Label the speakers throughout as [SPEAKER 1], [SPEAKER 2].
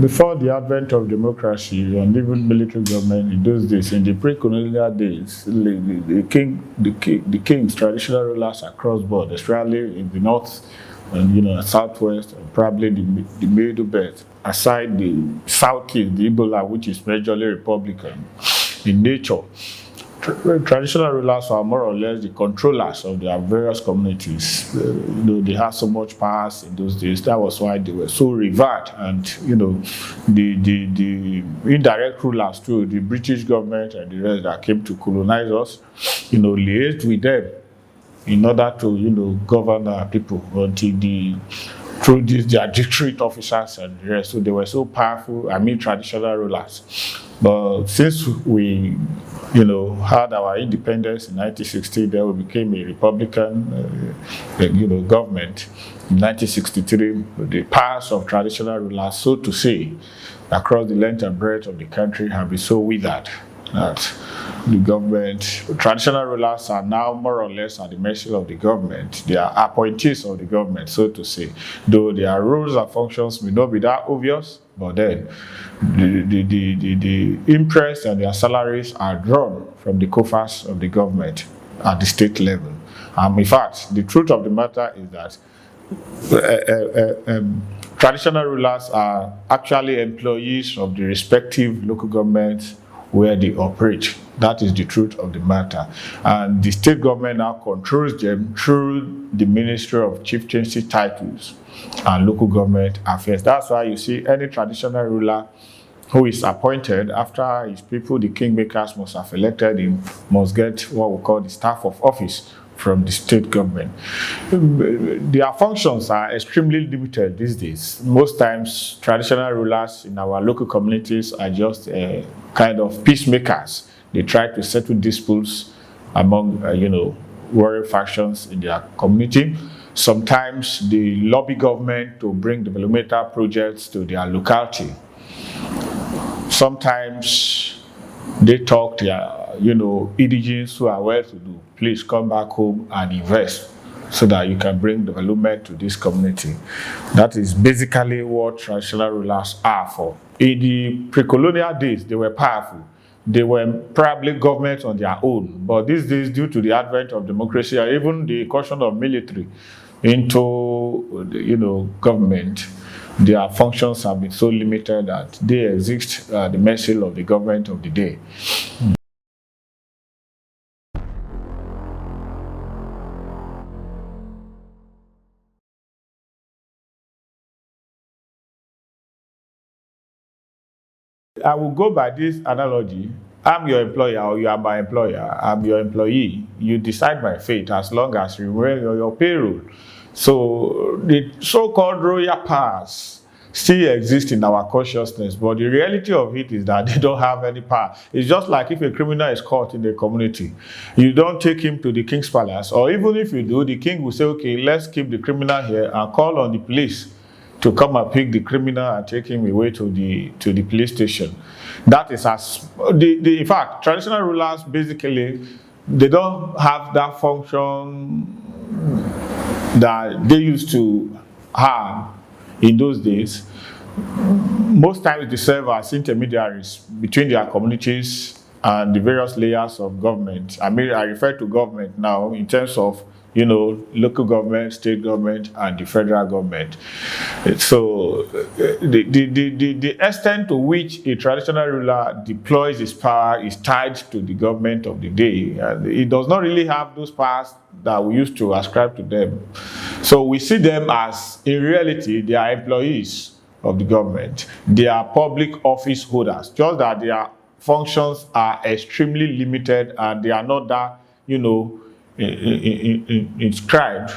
[SPEAKER 1] Before the advent of democracy and even military government in those days, in the pre-colonial days, the kings, traditional rulers across board, especially in the north and southwest, and probably the middle belt, aside the southeast, the Ebola, which is majorly Republican in nature. Traditional rulers are more or less the controllers of their various communities. They had so much power in those days. That was why they were so revered. And the indirect rulers too, the British government and the rest that came to colonize us, liaised with them in order to govern our people until through their district officers and the rest. So they were so powerful. Traditional rulers. But since we, had our independence in 1960, then we became a Republican, government. In 1963, the powers of traditional rulers, so to say, across the length and breadth of the country have been so withered that the government, traditional rulers are now more or less at the mercy of the government. They are appointees of the government, so to say. Though their roles and functions may not be that obvious, but then the interest and their salaries are drawn from the coffers of the government at the state level. In fact, the truth of the matter is that traditional rulers are actually employees of the respective local governments where they operate. That is the truth of the matter. And the state government now controls them through the Ministry of Chieftaincy titles and local government affairs. That's why you see any traditional ruler who is appointed after his people, the kingmakers must have elected him, must get what we call the staff of office from the state government. Their functions are extremely limited these days. Most times, traditional rulers in our local communities are just kind of peacemakers. They try to settle disputes among, warring factions in their community. Sometimes they lobby government to bring developmental projects to their locality. Sometimes they talk to their, indigents who are well-to-do. Please come back home and invest so that you can bring development to this community. That is basically what traditional rulers are for. In the pre-colonial days, they were powerful. They were probably government on their own. But these days, due to the advent of democracy and even the incursion of military into, government, their functions have been so limited that they exist at the mercy of the government of the day. I will go by this analogy. I'm your employer or you are my employer. I'm your employee. You decide my fate as long as you remain on your payroll. So the so-called royal powers still exist in our consciousness, but the reality of it is that they don't have any power. It's just like if a criminal is caught in the community, you don't take him to the king's palace, or even if you do, the king will say, okay, let's keep the criminal here and call on the police to come and pick the criminal and take him away to the police station. That is in fact, traditional rulers basically, they don't have that function that they used to have in those days. Most times they serve as intermediaries between their communities and the various layers of government. I refer to government now in terms of local government, state government, and the federal government. So the extent to which a traditional ruler deploys his power is tied to the government of the day. And it does not really have those powers that we used to ascribe to them. So we see them as, in reality, they are employees of the government. They are public office holders, just that their functions are extremely limited and they are not that, inscribed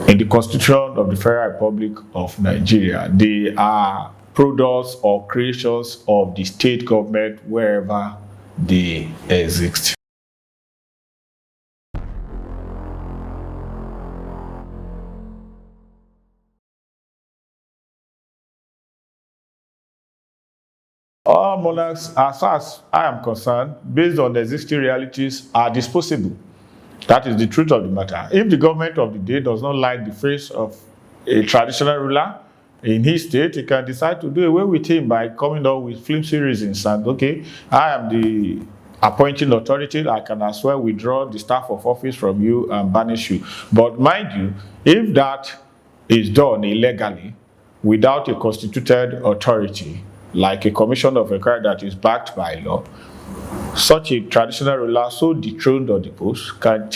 [SPEAKER 1] in the Constitution of the Federal Republic of Nigeria. They are products or creations of the state government wherever they exist. All monarchs, as far as I am concerned, based on the existing realities, are disposable. That is the truth of the matter. If the government of the day does not like the face of a traditional ruler, in his state, he can decide to do away with him by coming up with flimsy reasons and, okay, I am the appointing authority, I can as well withdraw the staff of office from you and banish you. But mind you, if that is done illegally without a constituted authority, like a commission of inquiry that is backed by law, such a traditional ruler so dethroned or deposed can,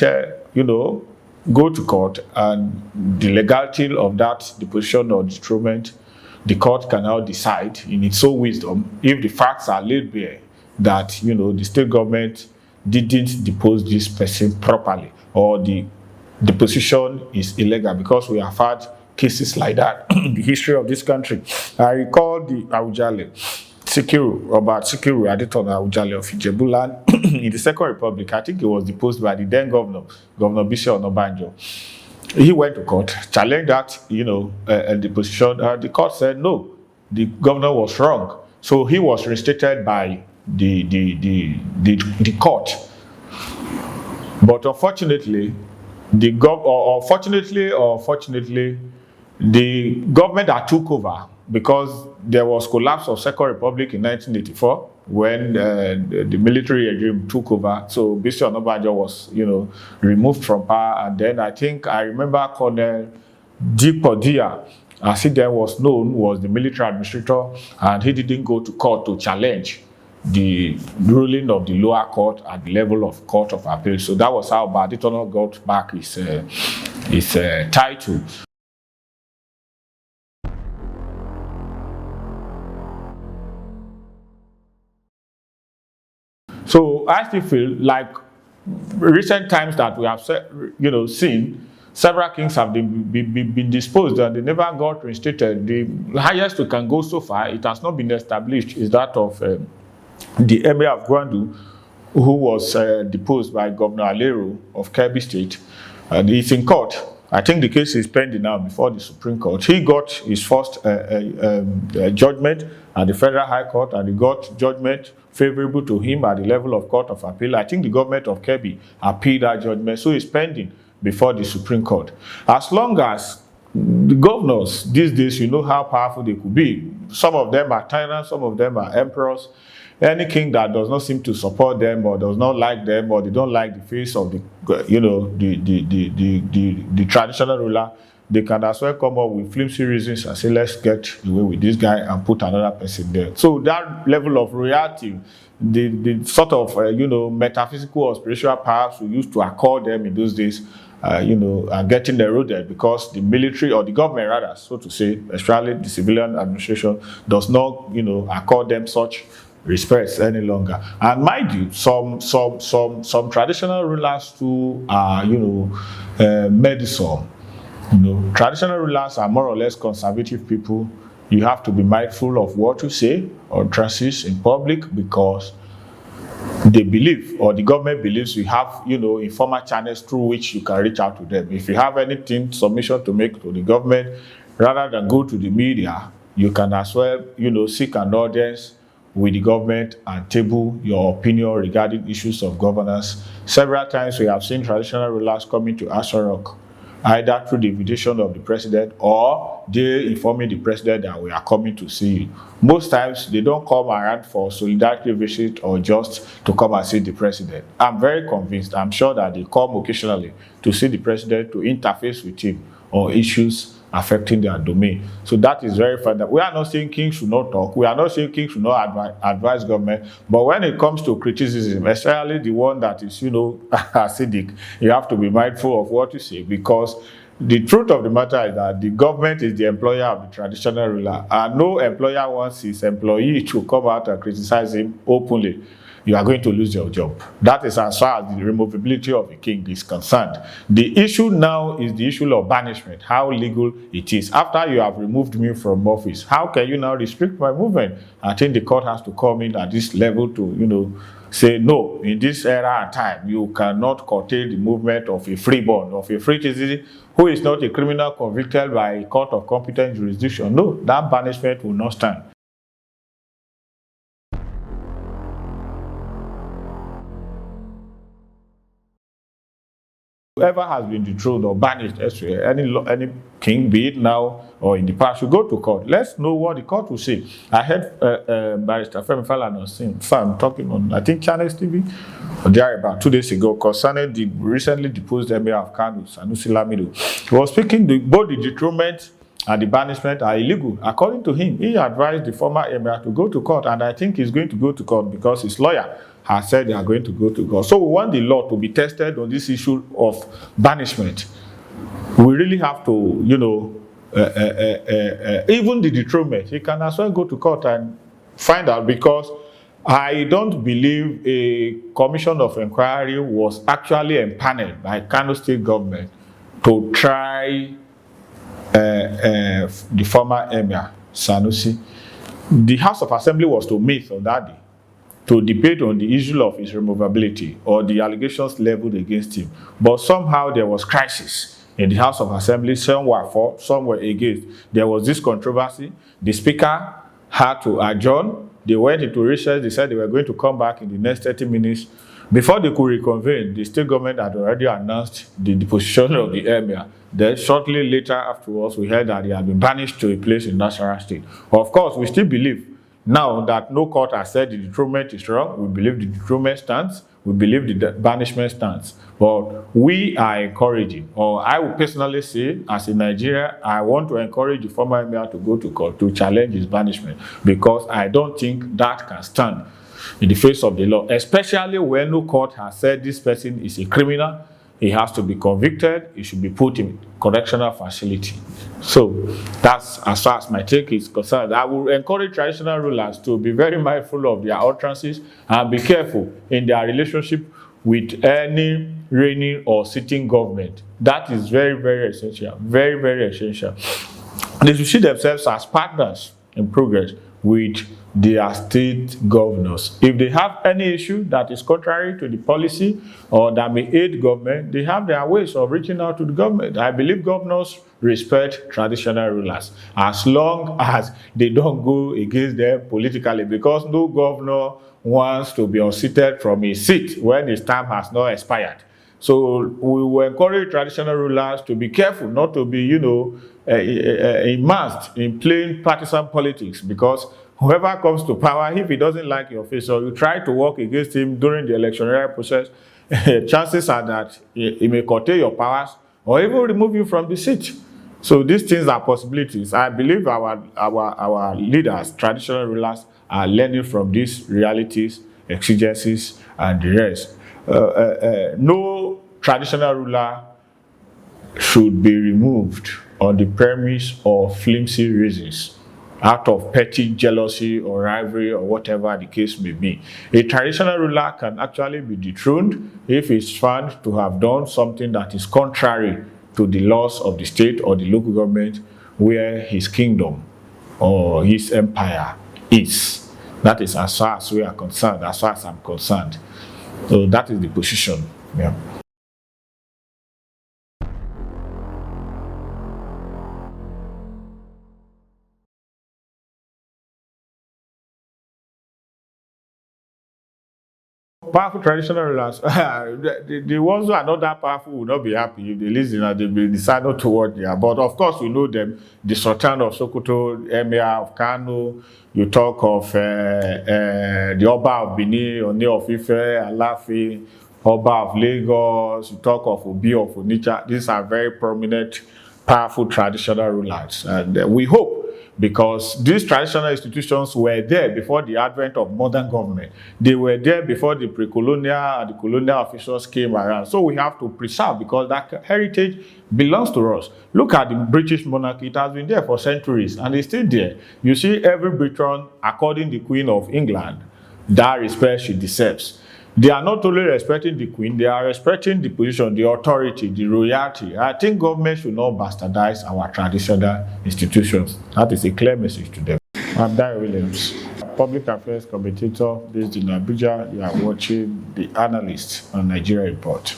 [SPEAKER 1] go to court, and the legality of that deposition or dethronement, the court can now decide in its own wisdom if the facts are laid bare that, the state government didn't depose this person properly, or the deposition is illegal, because we have had cases like that in the history of this country. I recall the Awujale Sikiru, Robert Sikiru Adetona Awujale of Ijebuland in the Second Republic. I think he was deposed by the then governor, Governor Bisi Onabanjo. He went to court, challenged that, deposition. The court said no, the governor was wrong. So he was reinstated by the court. But unfortunately, fortunately or fortunately, the government that took over, because there was collapse of Second Republic in 1984 when the military regime took over. So Bisi Onabanjo was, removed from power, and then I remember Colonel Deposition, as he then was known, was the military administrator, and he didn't go to court to challenge the ruling of the lower court at the level of Court of Appeal. So that was how Adetona got back his title. So I still feel like recent times that we have seen, several kings have been disposed and they never got reinstated. The highest we can go so far, it has not been established, is that of the Emir of Gwandu, who was deposed by Governor Alero of Kebbi State, and he's in court. I think the case is pending now before the Supreme Court. He got his first judgment at the Federal High Court, and he got judgment favorable to him at the level of Court of Appeal. I think the government of Kebbi appealed that judgment, so it's pending before the Supreme Court. As long as the governors these days, you know how powerful they could be. Some of them are tyrants, some of them are emperors. Any king that does not seem to support them, or does not like them, or they don't like the face of the traditional ruler, they can as well come up with flimsy reasons and say, let's get away with this guy and put another person there. So that level of reality, the sort of metaphysical or spiritual powers we used to accord them in those days, are getting eroded, because the military, or the government rather, so to say, especially the civilian administration, does not accord them such respects any longer. And mind you, some traditional rulers too are meddlesome. Traditional rulers are more or less conservative people. You have to be mindful of what you say or transit in public, because they believe, or the government believes, you have informal channels through which you can reach out to them. If you have anything, submission to make to the government, rather than go to the media, you can as well seek an audience with the government and table your opinion regarding issues of governance. Several times we have seen traditional rulers coming to Aso Rock, either through the invitation of the president, or they informing the president that we are coming to see you. Most times they don't come around for solidarity visit or just to come and see the president. I'm very convinced, I'm sure that they come occasionally to see the president, to interface with him on issues affecting their domain. So that is very fun. We are not saying kings should not talk. We are not saying kings should not advise government. But when it comes to criticism, especially the one that is, acidic, you have to be mindful of what you say, because the truth of the matter is that the government is the employer of the traditional ruler, and no employer wants his employee to come out and criticize him openly. You are going to lose your job. That is as far as the removability of a king is concerned. The issue now is the issue of banishment, how legal it is. After you have removed me from office, how can you now restrict my movement? I think the court has to come in at this level to, say, no, in this era and time, you cannot curtail the movement of a freeborn, of a free citizen who is not a criminal convicted by a court of competent jurisdiction. No, that banishment will not stand. whoever has been dethroned or banished elsewhere, any king, be it now or in the past, should go to court. Let's know what the court will say. I heard Barrister Femi Falana talking on, I think, Channels TV, or there about 2 days ago, concerning the recently deposed Emir of Kano, Sanusi Lamido. He was speaking, both the dethronement and the banishment are illegal. According to him, he advised the former Emir to go to court, and I think he's going to go to court because his lawyer has said they are going to go to court. So we want the law to be tested on this issue of banishment. We really have to, you know, even the dethronement, he can as well go to court and find out, because I don't believe a commission of inquiry was actually empaneled by Kano State government to try the former Emir Sanusi. The House of Assembly was to meet on that day to debate on the issue of his removability or the allegations leveled against him. But somehow there was crisis in the House of Assembly. Some were for, some were against. There was this controversy. The Speaker had to adjourn. They went into recess. They said they were going to come back in the next 30 minutes. Before they could reconvene, the state government had already announced the deposition of the Emir. Then shortly later afterwards, we heard that he had been banished to a place in Nasarawa State. Of course, we still believe now that no court has said the dethronement is wrong. We believe the dethronement stands. We believe the banishment stands. But we are encouraging, or I would personally say, as a Nigerian, I want to encourage the former Emir to go to court to challenge his banishment, because I don't think that can stand in the face of the law, especially when no court has said this person is a criminal. He has to be convicted. He should be put in correctional facility. So that's as far as my take is concerned. I will encourage traditional rulers to be very mindful of their utterances and be careful in their relationship with any reigning or sitting government. That is very, very essential. Very, very essential. They should see themselves as partners in progress with their state governors. If they have any issue that is contrary to the policy or that may aid government, they have their ways of reaching out to the government. I believe governors respect traditional rulers as long as they don't go against them politically, because no governor wants to be unseated from his seat when his term has not expired. So we will encourage traditional rulers to be careful not to be, immersed in plain partisan politics, because whoever comes to power, if he doesn't like your face or you try to work against him during the electionary process, chances are that he may curtail your powers or even remove you from the seat. So these things are possibilities. I believe our leaders, traditional rulers, are learning from these realities, exigencies, and the rest. No traditional ruler should be removed on the premise of flimsy reasons, out of petty jealousy or rivalry or whatever the case may be. A traditional ruler can actually be dethroned if he's found to have done something that is contrary to the laws of the state or the local government where his kingdom or his empire is. That is as far as we are concerned, as far as I'm concerned. So that is the position. Yeah. Powerful traditional rulers, the ones who are not that powerful will not be happy if they listen and they decide not to watch there. But of course, we know them. The Sultan of Sokoto, Emir of Kano, you talk of the Oba of Benin, Oni of Ife, Alafi, Oba of Lagos, you talk of Obi of Onitsha. These are very prominent, powerful traditional rulers. And we hope, because these traditional institutions were there before the advent of modern government. They were there before the pre-colonial and the colonial officials came around. So we have to preserve, because that heritage belongs to us. Look at the British monarchy. It has been there for centuries and it's still there. You see, every Briton, according to the Queen of England, that respect she deserves. They are not only respecting the Queen, they are respecting the position, the authority, the royalty. I think government should not bastardize our traditional institutions. That is a clear message to them. I'm Dayo Williams, public affairs commentator based in Abuja. You are watching The Analyst on Nigerian Report.